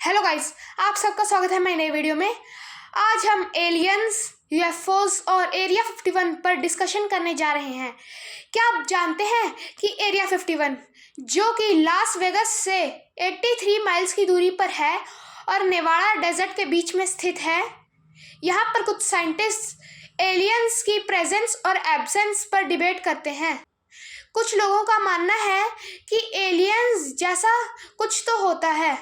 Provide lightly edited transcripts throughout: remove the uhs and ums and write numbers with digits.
Hello guys, आप सबका स्वागत है मेरे नए वीडियो में। आज हम एलियंस, यूएफओज और एरिया 51 पर डिस्कशन करने जा रहे हैं। क्या आप जानते हैं कि एरिया 51 जो कि लास वेगास से 83 माइल्स की दूरी पर है और नेवाडा डेजर्ट के बीच में स्थित है। यहाँ पर कुछ साइंटिस्ट एलियंस की प्रेजेंस और एब्सेंस पर डिबेट करते हैं। कुछ लोगों का मानना है कि एलियंस जैसा कुछ तो होता है,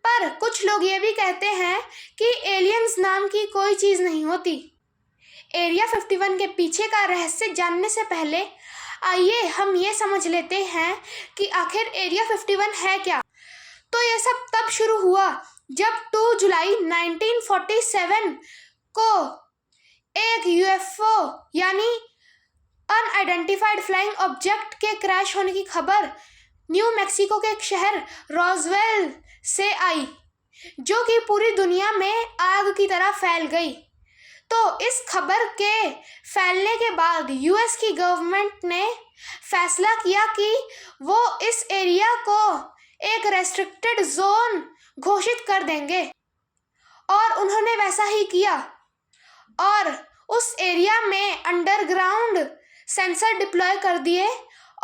पर कुछ लोग ये भी कहते हैं कि एलियंस नाम की कोई चीज़ नहीं होती। एरिया 51 के पीछे का रहस्य जानने से पहले आइए हम ये समझ लेते हैं कि आखिर एरिया 51 है क्या। तो ये सब तब शुरू हुआ जब 2 जुलाई 1947 को एक यूएफओ यानी अनआइडेंटिफाइड फ्लाइंग ऑब्जेक्ट के क्रैश होने की खबर न्यू मैक्सिको के एक शहर रोजवेल से आई, जो कि पूरी दुनिया में आग की तरह फैल गई। तो इस खबर के फैलने के बाद यूएस की गवर्नमेंट ने फैसला किया कि वो इस एरिया को एक रेस्ट्रिक्टेड जोन घोषित कर देंगे, और उन्होंने वैसा ही किया और उस एरिया में अंडरग्राउंड सेंसर डिप्लॉय कर दिए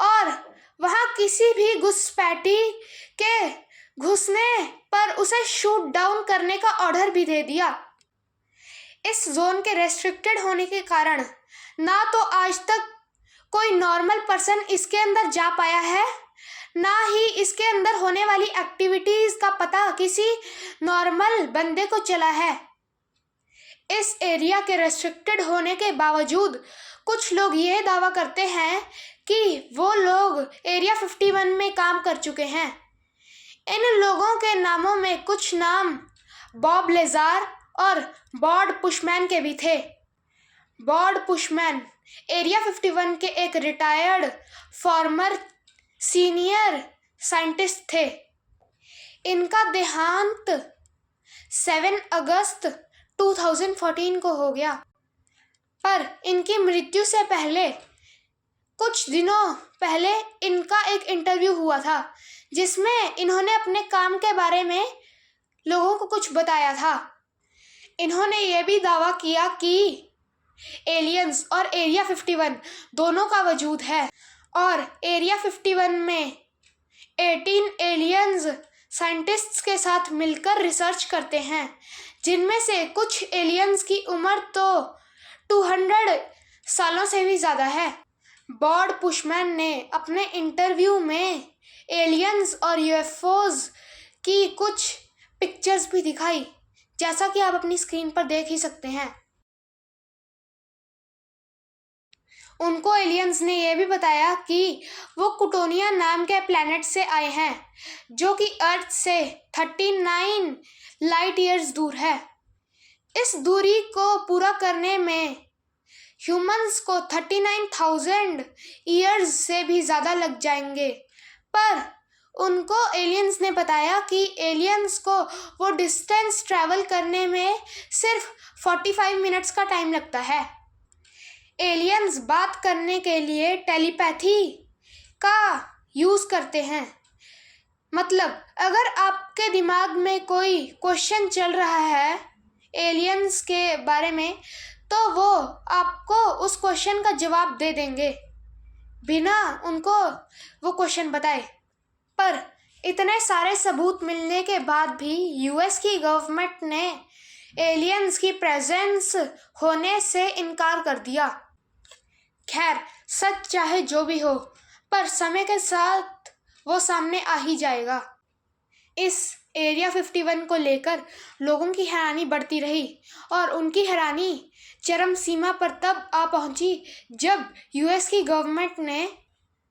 और वहाँ किसी भी घुसपैठी के घुसने पर उसे शूट डाउन करने का ऑर्डर भी दे दिया। इस जोन के रेस्ट्रिक्टेड होने के कारण ना तो आज तक कोई नॉर्मल पर्सन इसके अंदर जा पाया है, ना ही इसके अंदर होने वाली एक्टिविटीज़ का पता किसी नॉर्मल बंदे को चला है। इस एरिया के रेस्ट्रिक्टेड होने के बावजूद कुछ लोग ये दावा करते हैं कि वो लोग एरिया 51 में काम कर चुके हैं। इन लोगों के नामों में कुछ नाम बॉब लेजार और बॉड पुशमैन के भी थे। बॉड पुशमैन एरिया 51 के एक रिटायर्ड फॉर्मर सीनियर साइंटिस्ट थे। इनका देहांत 7 अगस्त 2014 को हो गया, पर इनकी मृत्यु से पहले कुछ दिनों पहले इनका एक इंटरव्यू हुआ था जिसमें इन्होंने अपने काम के बारे में लोगों को कुछ बताया था। इन्होंने ये भी दावा किया कि एलियंस और एरिया 51 दोनों का वजूद है और एरिया 51 में 18 एलियंस साइंटिस्ट्स के साथ मिलकर रिसर्च करते हैं, जिनमें से कुछ एलियंस की उम्र तो 200 सालों से भी ज़्यादा है। बॉड पुशमैन ने अपने इंटरव्यू में एलियंस और यूएफओज की कुछ पिक्चर्स भी दिखाई, जैसा कि आप अपनी स्क्रीन पर देख ही सकते हैं। उनको एलियंस ने यह भी बताया कि वो कुटोनिया नाम के प्लैनेट से आए हैं, जो कि अर्थ से 39 लाइट ईयर्स दूर है। इस दूरी को पूरा करने में ह्यूमंस को 39,000 ईयर्स से भी ज़्यादा लग जाएंगे, पर उनको एलियंस ने बताया कि एलियंस को वो डिस्टेंस ट्रैवल करने में सिर्फ 45 मिनट्स का टाइम लगता है। एलियंस बात करने के लिए टेलीपैथी का यूज़ करते हैं। मतलब अगर आपके दिमाग में कोई क्वेश्चन चल रहा है एलियंस के बारे में, तो वो आपको उस क्वेश्चन का जवाब दे देंगे बिना उनको वो क्वेश्चन बताए। पर इतने सारे सबूत मिलने के बाद भी यूएस की गवर्नमेंट ने एलियंस की प्रेजेंस होने से इनकार कर दिया। खैर, सच चाहे जो भी हो, पर समय के साथ वो सामने आ ही जाएगा। इस एरिया 51 को लेकर लोगों की हैरानी बढ़ती रही और उनकी हैरानी चरम सीमा पर तब आ पहुंची जब यूएस की गवर्नमेंट ने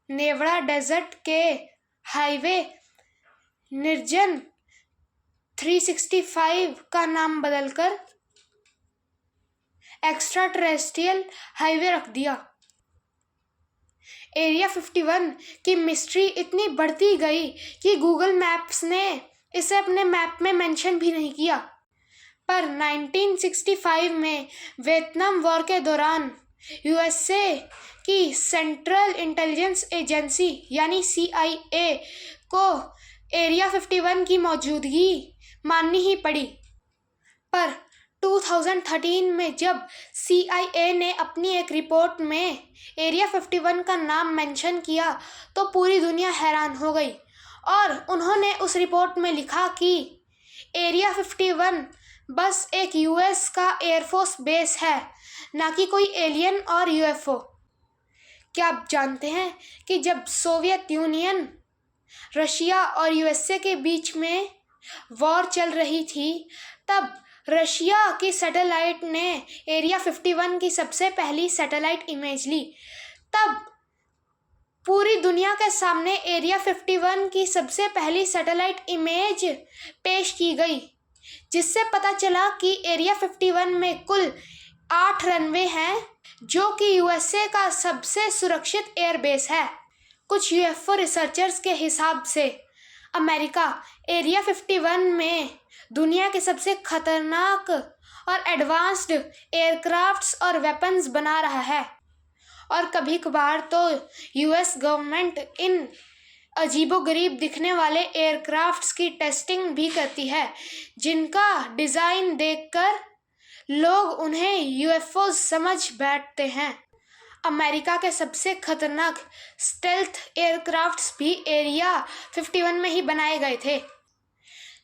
नेवाडा डेजर्ट के हाईवे निर्जन 365 का नाम बदलकर एक्स्ट्रा टेरेस्ट्रियल हाईवे रख दिया। एरिया 51 की मिस्ट्री इतनी बढ़ती गई कि गूगल मैप्स ने इसे अपने मैप में मेंशन भी नहीं किया। पर 1965 में वियतनाम वॉर के दौरान यूएसए की सेंट्रल इंटेलिजेंस एजेंसी यानी CIA को एरिया 51 की मौजूदगी माननी ही पड़ी। पर 2013 में जब CIA ने अपनी एक रिपोर्ट में एरिया 51 का नाम मेंशन किया तो पूरी दुनिया हैरान हो गई और उन्होंने उस रिपोर्ट में लिखा कि एरिया 51 बस एक US का एयरफोर्स बेस है, ना कि कोई एलियन और UFO। क्या आप जानते हैं कि जब सोवियत यूनियन, रशिया और USA के बीच में वॉर चल रही थी, तब रशिया की सैटेलाइट ने एरिया 51 की सबसे पहली सैटेलाइट इमेज ली। तब पूरी दुनिया के सामने एरिया 51 की सबसे पहली सैटेलाइट इमेज पेश की गई, जिससे पता चला कि एरिया 51 में कुल 8 रनवे हैं, जो कि USA का सबसे सुरक्षित एयरबेस है। कुछ UFO रिसर्चर्स के हिसाब से अमेरिका एरिया 51 में दुनिया के सबसे खतरनाक और एडवांस्ड एयरक्राफ्ट्स और वेपन्स बना रहा है और कभी कभार तो US गवर्नमेंट इन अजीबोगरीब दिखने वाले एयरक्राफ्ट्स की टेस्टिंग भी करती है, जिनका डिज़ाइन देखकर लोग उन्हें UFOs समझ बैठते हैं। अमेरिका के सबसे खतरनाक स्टेल्थ एयरक्राफ्ट्स भी एरिया 51 में ही बनाए गए थे,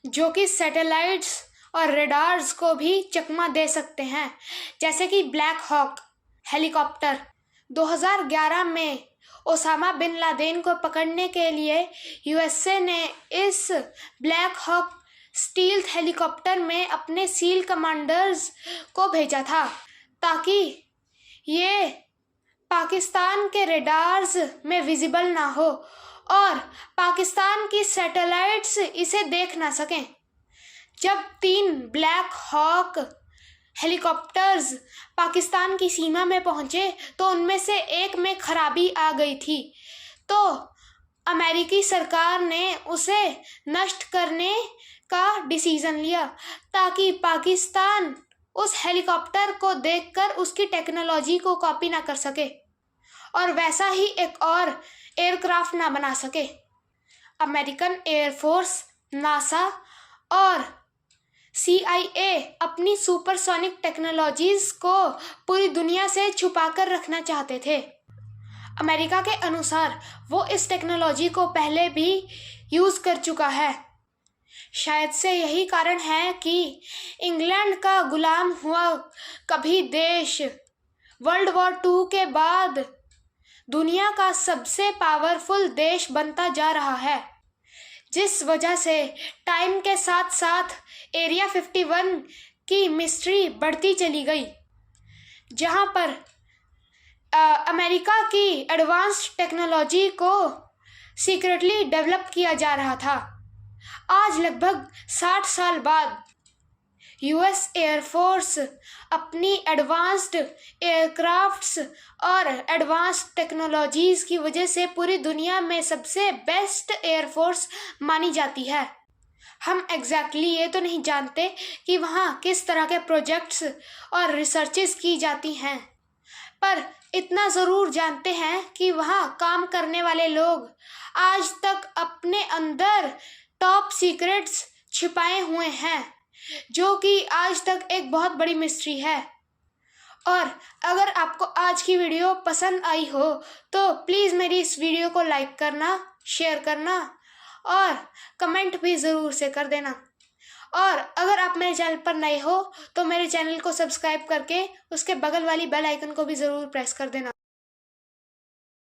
जो कि सैटेलाइट्स और रेडार्स को भी चकमा दे सकते हैं, जैसे कि ब्लैक हॉक हेलीकॉप्टर। 2011 में ओसामा बिन लादेन को पकड़ने के लिए USA ने इस ब्लैक हॉक स्टील्थ हेलीकॉप्टर में अपने सील कमांडर्स को भेजा था, ताकि ये पाकिस्तान के रेडार्स में विजिबल ना हो और पाकिस्तान की सैटेलाइट्स इसे देख ना सकें। जब 3 ब्लैक हॉक हेलीकॉप्टर्स पाकिस्तान की सीमा में पहुंचे तो उनमें से एक में खराबी आ गई थी, तो अमेरिकी सरकार ने उसे नष्ट करने का डिसीजन लिया, ताकि पाकिस्तान उस हेलीकॉप्टर को देखकर उसकी टेक्नोलॉजी को कॉपी ना कर सके और वैसा ही एक और एयरक्राफ्ट ना बना सके। अमेरिकन एयरफोर्स, नासा और CIA अपनी सुपरसोनिक टेक्नोलॉजीज को पूरी दुनिया से छुपा कर रखना चाहते थे। अमेरिका के अनुसार वो इस टेक्नोलॉजी को पहले भी यूज़ कर चुका है। शायद से यही कारण है कि इंग्लैंड का गुलाम हुआ कभी देश वर्ल्ड वॉर 2 के बाद दुनिया का सबसे पावरफुल देश बनता जा रहा है, जिस वजह से टाइम के साथ साथ एरिया 51 की मिस्ट्री बढ़ती चली गई, जहां पर अमेरिका की एडवांस्ड टेक्नोलॉजी को सीक्रेटली डेवलप किया जा रहा था। आज लगभग 60 साल बाद US एयरफोर्स अपनी एडवांस्ड एयरक्राफ्ट्स और एडवांस्ड टेक्नोलॉजीज़ की वजह से पूरी दुनिया में सबसे बेस्ट एयरफोर्स मानी जाती है। हम एग्जैक्टली ये तो नहीं जानते कि वहाँ किस तरह के प्रोजेक्ट्स और रिसर्चेस की जाती हैं, पर इतना ज़रूर जानते हैं कि वहाँ काम करने वाले लोग आज तक अपने अंदर टॉप सीक्रेट्स छिपाए हुए हैं, जो कि आज तक एक बहुत बड़ी मिस्ट्री है। और अगर आपको आज की वीडियो पसंद आई हो तो प्लीज़ मेरी इस वीडियो को लाइक करना, शेयर करना और कमेंट भी ज़रूर से कर देना। और अगर आप मेरे चैनल पर नए हो तो मेरे चैनल को सब्सक्राइब करके उसके बगल वाली बेल आइकन को भी ज़रूर प्रेस कर देना।